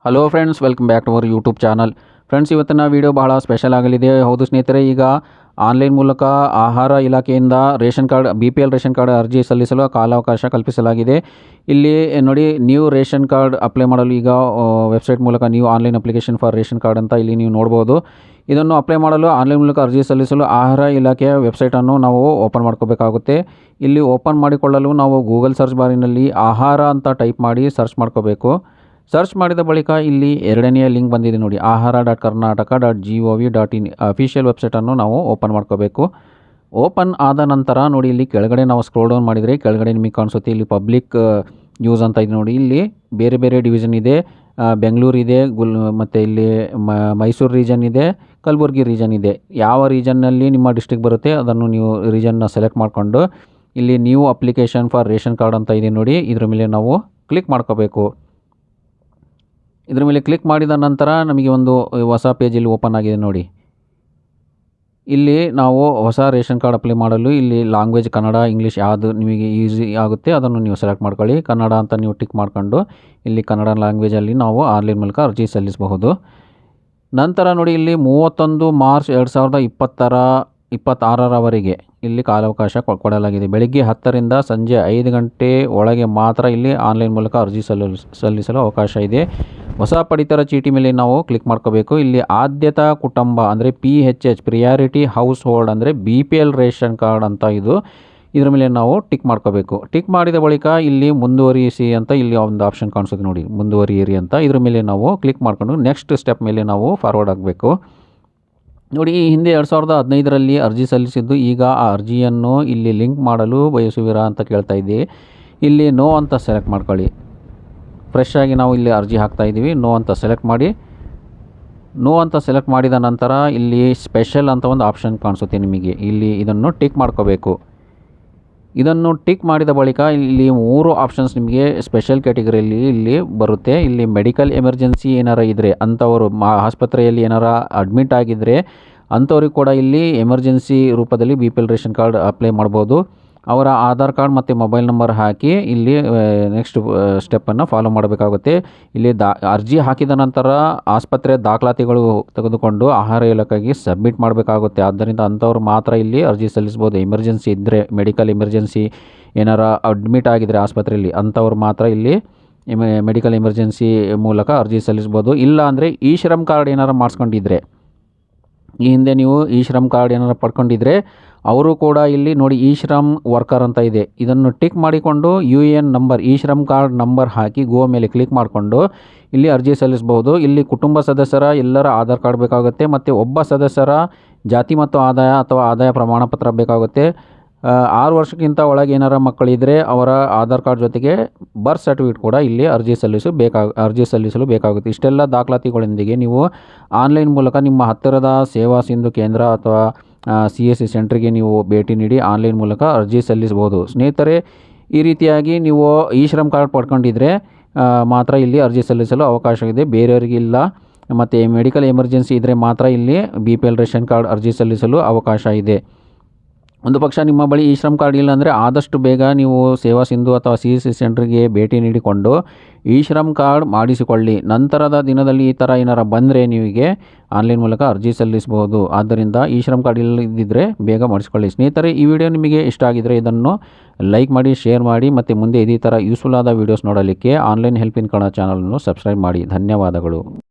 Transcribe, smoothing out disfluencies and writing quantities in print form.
Hello friends, welcome back to our YouTube channel. Friends, ಇವತ್ತಿನ video ಬಹಳ special ಆಗಲಿದೆ. ಹೌದು ಸ್ನೇಹಿತರೆ, ಈಗ ಆನ್ಲೈನ್ ಮೂಲಕ ಆಹಾರ ಇಲಾಖೆಯಿಂದ ration card BPL ration card ಅರ್ಜಿ ಸಲ್ಲಿಸಲು ಕಾಲಾವಕಾಶ ಕಲ್ಪಿಸಲಾಗಿದೆ. ಇಲ್ಲಿ ನೋಡಿ, ನ್ಯೂ ರೇಷನ್ ಕಾರ್ಡ್ ಅಪ್ಲೈ ಮಾಡಲು ಈಗ ವೆಬ್ಸೈಟ್ ಮೂಲಕ new online application for ration card ಅಂತ ಇಲ್ಲಿ ನೀವು ನೋಡ್ಬೋದು. ಇದನ್ನು ಅಪ್ಲೈ ಮಾಡಲು ಆನ್ಲೈನ್ ಮೂಲಕ ಅರ್ಜಿ ಸಲ್ಲಿಸಲು ಆಹಾರ ಇಲಾಖೆಯ ವೆಬ್ಸೈಟನ್ನು ನಾವು ಓಪನ್ ಮಾಡ್ಕೋಬೇಕಾಗುತ್ತೆ. ಇಲ್ಲಿ ಓಪನ್ ಮಾಡಿಕೊಳ್ಳಲು ನಾವು ಗೂಗಲ್ ಸರ್ಚ್ ಬಾರಿನಲ್ಲಿ ಆಹಾರ ಅಂತ ಟೈಪ್ ಮಾಡಿ ಸರ್ಚ್ ಮಾಡ್ಕೋಬೇಕು. ಸರ್ಚ್ ಮಾಡಿದ ಬಳಿಕ ಇಲ್ಲಿ ಎರಡನೆಯ ಲಿಂಕ್ ಬಂದಿದೆ ನೋಡಿ, ahara.karnataka.gov.in ಅಫಿಷಿಯಲ್ ವೆಬ್ಸೈಟನ್ನು ನಾವು ಓಪನ್ ಮಾಡ್ಕೋಬೇಕು. ಓಪನ್ ಆದ ನಂತರ ನೋಡಿ, ಇಲ್ಲಿ ಕೆಳಗಡೆ ನಾವು ಸ್ಕ್ರೋಲ್ ಡೌನ್ ಮಾಡಿದರೆ ಕೆಳಗಡೆ ನಿಮಗೆ ಕಾಣಿಸುತ್ತೆ. ಇಲ್ಲಿ ಪಬ್ಲಿಕ್ ಯೂಸ್ ಅಂತ ಇದೆ ನೋಡಿ. ಇಲ್ಲಿ ಬೇರೆ ಬೇರೆ ಡಿವಿಷನ್ ಇದೆ. ಬೆಂಗಳೂರು ಇದೆ, ಮತ್ತು ಇಲ್ಲಿ ಮೈಸೂರು ರೀಜನ್ ಇದೆ, ಕಲಬುರಗಿ ರೀಜನ್ ಇದೆ. ಯಾವ ರೀಜನ್ನಲ್ಲಿ ನಿಮ್ಮ ಡಿಸ್ಟ್ರಿಕ್ಟ್ ಬರುತ್ತೆ ಅದನ್ನು ನೀವು ರೀಜನ್ನ ಸೆಲೆಕ್ಟ್ ಮಾಡಿಕೊಂಡು ಇಲ್ಲಿ new application for ration card ಅಂತ ಇದೆ ನೋಡಿ, ಇದರ ಮೇಲೆ ನಾವು ಕ್ಲಿಕ್ ಮಾಡ್ಕೋಬೇಕು. ಇದರ ಮೇಲೆ ಕ್ಲಿಕ್ ಮಾಡಿದ ನಂತರ ನಮಗೆ ಒಂದು ಹೊಸ ಪೇಜಲ್ಲಿ ಓಪನ್ ಆಗಿದೆ ನೋಡಿ. ಇಲ್ಲಿ ನಾವು ಹೊಸ ರೇಷನ್ ಕಾರ್ಡ್ ಅಪ್ಲೈ ಮಾಡಲು ಇಲ್ಲಿ ಲ್ಯಾಂಗ್ವೇಜ್ ಕನ್ನಡ, ಇಂಗ್ಲೀಷ್ ಯಾವುದು ನಿಮಗೆ ಈಸಿ ಆಗುತ್ತೆ ಅದನ್ನು ನೀವು ಸೆಲೆಕ್ಟ್ ಮಾಡ್ಕೊಳ್ಳಿ. ಕನ್ನಡ ಅಂತ ನೀವು ಟಿಕ್ ಮಾಡಿಕೊಂಡು ಇಲ್ಲಿ ಕನ್ನಡ ಲ್ಯಾಂಗ್ವೇಜಲ್ಲಿ ನಾವು ಆನ್ಲೈನ್ ಮೂಲಕ ಅರ್ಜಿ ಸಲ್ಲಿಸಬಹುದು. ನಂತರ ನೋಡಿ, ಇಲ್ಲಿ 31 ಮಾರ್ಚ್ 2026ರವರೆಗೆ ಇಲ್ಲಿ ಕಾಲಾವಕಾಶ ಕೊಡಲಾಗಿದೆ. ಬೆಳಿಗ್ಗೆ 10ರಿಂದ ಸಂಜೆ 5 ಗಂಟೆ ಒಳಗೆ ಮಾತ್ರ ಇಲ್ಲಿ ಆನ್ಲೈನ್ ಮೂಲಕ ಅರ್ಜಿ ಸಲ್ಲಿಸಲು ಅವಕಾಶ ಇದೆ. ಹೊಸ ಪಡಿತರ ಚೀಟಿ ಮೇಲೆ ನಾವು ಕ್ಲಿಕ್ ಮಾಡ್ಕೋಬೇಕು. ಇಲ್ಲಿ ಆದ್ಯತಾ ಕುಟುಂಬ ಅಂದರೆ PHH ಪ್ರಿಯಾರಿಟಿ ಹೌಸ್ ಹೋಲ್ಡ್ ಅಂದರೆ BPL ರೇಷನ್ ಕಾರ್ಡ್ ಅಂತ ಇದರ ಮೇಲೆ ನಾವು ಟಿಕ್ ಮಾಡ್ಕೋಬೇಕು. ಟಿಕ್ ಮಾಡಿದ ಬಳಿಕ ಇಲ್ಲಿ ಮುಂದುವರಿಸಿ ಅಂತ ಇಲ್ಲಿ ಒಂದು ಆಪ್ಷನ್ ಕಾಣಿಸುತ್ತೆ ನೋಡಿ, ಮುಂದುವರಿಯಿರಿ ಅಂತ. ಇದ್ರ ಮೇಲೆ ನಾವು ಕ್ಲಿಕ್ ಮಾಡ್ಕೊಂಡು ನೆಕ್ಸ್ಟ್ ಸ್ಟೆಪ್ ಮೇಲೆ ನಾವು ಫಾರ್ವರ್ಡ್ ಆಗಬೇಕು. ನೋಡಿ, ಈ ಹಿಂದೆ 2015ರಲ್ಲಿ ಅರ್ಜಿ ಸಲ್ಲಿಸಿದ್ದು. ಈಗ ಆ ಅರ್ಜಿಯನ್ನು ಇಲ್ಲಿ ಲಿಂಕ್ ಮಾಡಲು ಬಯಸುವಿರಾ ಅಂತ ಕೇಳ್ತಾ ಇದ್ದೀವಿ. ಇಲ್ಲಿ ನೋ ಅಂತ ಸೆಲೆಕ್ಟ್ ಮಾಡ್ಕೊಳ್ಳಿ. ಫ್ರೆಶ್ ಆಗಿ ನಾವು ಇಲ್ಲಿ ಅರ್ಜಿ ಹಾಕ್ತಾ ಇದ್ದೀವಿ. ನೋ ಅಂತ ಸೆಲೆಕ್ಟ್ ಮಾಡಿ. ನೋ ಅಂತ ಸೆಲೆಕ್ಟ್ ಮಾಡಿದ ನಂತರ ಇಲ್ಲಿ ಸ್ಪೆಷಲ್ ಅಂತ ಒಂದು ಆಪ್ಷನ್ ಕಾಣಿಸುತ್ತೆ ನಿಮಗೆ. ಇಲ್ಲಿ ಇದನ್ನು ಟಿಕ್ ಮಾಡ್ಕೋಬೇಕು. ಇದನ್ನು ಟಿಕ್ ಮಾಡಿದ ಬಳಿಕ ಇಲ್ಲಿ 3 ಆಪ್ಷನ್ಸ್ ನಿಮಗೆ ಸ್ಪೆಷಲ್ ಕ್ಯಾಟಗರಿಯಲ್ಲಿ ಇಲ್ಲಿ ಬರುತ್ತೆ. ಇಲ್ಲಿ ಮೆಡಿಕಲ್ ಎಮರ್ಜೆನ್ಸಿ ಏನಾರ ಇದ್ದರೆ ಅಂಥವರು ಆಸ್ಪತ್ರೆಯಲ್ಲಿ ಏನಾರ ಅಡ್ಮಿಟ್ ಆಗಿದ್ದರೆ ಅಂಥವ್ರಿಗೆ ಕೂಡ ಇಲ್ಲಿ ಎಮರ್ಜೆನ್ಸಿ ರೂಪದಲ್ಲಿ BPL ರೇಷನ್ ಕಾರ್ಡ್ ಅಪ್ಲೈ ಮಾಡ್ಬೋದು. ಅವರ ಆಧಾರ್ ಕಾರ್ಡ್ ಮತ್ತು ಮೊಬೈಲ್ ನಂಬರ್ ಹಾಕಿ ಇಲ್ಲಿ ನೆಕ್ಸ್ಟ್ ಸ್ಟೆಪ್ಪನ್ನು ಫಾಲೋ ಮಾಡಬೇಕಾಗುತ್ತೆ. ಇಲ್ಲಿ ಅರ್ಜಿ ಹಾಕಿದ ನಂತರ ಆಸ್ಪತ್ರೆ ದಾಖಲಾತಿಗಳು ತೆಗೆದುಕೊಂಡು ಆಹಾರ ಇಲಾಖೆಗೆ ಸಬ್ಮಿಟ್ ಮಾಡಬೇಕಾಗುತ್ತೆ. ಆದ್ದರಿಂದ ಅಂಥವ್ರು ಮಾತ್ರ ಇಲ್ಲಿ ಅರ್ಜಿ ಸಲ್ಲಿಸ್ಬೋದು. ಎಮರ್ಜೆನ್ಸಿ ಇದ್ದರೆ, ಮೆಡಿಕಲ್ ಎಮರ್ಜೆನ್ಸಿ ಏನಾರ ಅಡ್ಮಿಟ್ ಆಗಿದ್ದರೆ ಆಸ್ಪತ್ರೆಯಲ್ಲಿ ಅಂಥವ್ರು ಮಾತ್ರ ಇಲ್ಲಿ ಮೆಡಿಕಲ್ ಎಮರ್ಜೆನ್ಸಿ ಮೂಲಕ ಅರ್ಜಿ ಸಲ್ಲಿಸ್ಬೋದು. ಇಲ್ಲ ಅಂದರೆ ಈ ಶ್ರಮ್ ಕಾರ್ಡ್ ಏನಾರು ಮಾಡಿಸ್ಕೊಂಡಿದ್ರೆ, ಈ ಹಿಂದೆ ನೀವು ಈ ಶ್ರಮ್ ಕಾರ್ಡ್ ಏನಾರು ಪಡ್ಕೊಂಡಿದ್ರೆ ಅವರು ಕೂಡ ಇಲ್ಲಿ ನೋಡಿ ಈ ಶ್ರಮ್ ವರ್ಕರ್ ಅಂತ ಇದೆ. ಇದನ್ನು ಟಿಕ್ ಮಾಡಿಕೊಂಡು UN ನಂಬರ್, ಈ ಶ್ರಮ್ ಕಾರ್ಡ್ ನಂಬರ್ ಹಾಕಿ ಗೋ ಮೇಲೆ ಕ್ಲಿಕ್ ಮಾಡಿಕೊಂಡು ಇಲ್ಲಿ ಅರ್ಜಿ ಸಲ್ಲಿಸಬಹುದು. ಇಲ್ಲಿ ಕುಟುಂಬ ಸದಸ್ಯರ ಎಲ್ಲರ ಆಧಾರ್ ಕಾರ್ಡ್ ಬೇಕಾಗುತ್ತೆ ಮತ್ತು ಒಬ್ಬ ಸದಸ್ಯರ ಜಾತಿ ಮತ್ತು ಆದಾಯ ಅಥವಾ ಆದಾಯ ಪ್ರಮಾಣ ಪತ್ರ ಬೇಕಾಗುತ್ತೆ. 6 ವರ್ಷಕ್ಕಿಂತ ಒಳಗೆ ಏನಾರ ಮಕ್ಕಳಿದ್ದರೆ ಅವರ ಆಧಾರ್ ಕಾರ್ಡ್ ಜೊತೆಗೆ ಬರ್ತ್ ಸರ್ಟಿಫಿಕೇಟ್ ಕೂಡ ಇಲ್ಲಿ ಅರ್ಜಿ ಸಲ್ಲಿಸಲು ಬೇಕಾಗುತ್ತೆ. ಇಷ್ಟೆಲ್ಲ ದಾಖಲಾತಿಗಳೊಂದಿಗೆ ನೀವು ಆನ್ಲೈನ್ ಮೂಲಕ ನಿಮ್ಮ ಹತ್ತಿರದ ಸೇವಾ ಸಿಂಧು ಕೇಂದ್ರ ಅಥವಾ CSC ಸೆಂಟ್ರಿಗೆ ನೀವು ಭೇಟಿ ನೀಡಿ ಆನ್ಲೈನ್ ಮೂಲಕ ಅರ್ಜಿ ಸಲ್ಲಿಸಬಹುದು. ಸ್ನೇಹಿತರೆ, ಈ ರೀತಿಯಾಗಿ ನೀವು ಈ ಶ್ರಮ್ ಕಾರ್ಡ್ ಪಡ್ಕೊಂಡಿದ್ರೆ ಮಾತ್ರ ಇಲ್ಲಿ ಅರ್ಜಿ ಸಲ್ಲಿಸಲು ಅವಕಾಶವಿದೆ, ಬೇರೆಯವರಿಗಿಲ್ಲ. ಮತ್ತು ಮೆಡಿಕಲ್ ಎಮರ್ಜೆನ್ಸಿ ಇದ್ದರೆ ಮಾತ್ರ ಇಲ್ಲಿ BPL ರೇಷನ್ ಕಾರ್ಡ್ ಅರ್ಜಿ ಸಲ್ಲಿಸಲು ಅವಕಾಶ ಇದೆ. ಒಂದು ಪಕ್ಷ ನಿಮ್ಮ ಬಳಿ ಈ ಶ್ರಮ್ ಕಾರ್ಡ್ ಇಲ್ಲ ಅಂದರೆ ಆದಷ್ಟು ಬೇಗ ನೀವು ಸೇವಾ ಸಿಂಧು ಅಥವಾ CSC ಸೆಂಟ್ರಿಗೆ ಭೇಟಿ ನೀಡಿಕೊಂಡು ಈ ಶ್ರಮ್ ಕಾರ್ಡ್ ಮಾಡಿಸಿಕೊಳ್ಳಿ. ನಂತರದ ದಿನದಲ್ಲಿ ಈ ಥರ ಏನಾರ ಬಂದರೆ ನೀವಿಗೆ ಆನ್ಲೈನ್ ಮೂಲಕ ಅರ್ಜಿ ಸಲ್ಲಿಸಬಹುದು. ಆದ್ದರಿಂದ ಈ ಶ್ರಮ್ ಕಾರ್ಡ್ ಇಲ್ಲದಿದ್ದರೆ ಬೇಗ ಮಾಡಿಸಿಕೊಳ್ಳಿ. ಸ್ನೇಹಿತರೆ, ಈ ವಿಡಿಯೋ ನಿಮಗೆ ಇಷ್ಟ ಆಗಿದ್ದರೆ ಇದನ್ನು ಲೈಕ್ ಮಾಡಿ, ಶೇರ್ ಮಾಡಿ ಮತ್ತು ಮುಂದೆ ಇದೇ ಥರ ಯೂಸ್ಫುಲ್ ಆದ ವೀಡಿಯೋಸ್ ನೋಡಲಿಕ್ಕೆ ಆನ್ಲೈನ್ ಹೆಲ್ಪ್ ಇನ್ ಕನ್ನಡ ಚಾನಲನ್ನು ಸಬ್ಸ್ಕ್ರೈಬ್ ಮಾಡಿ. ಧನ್ಯವಾದಗಳು.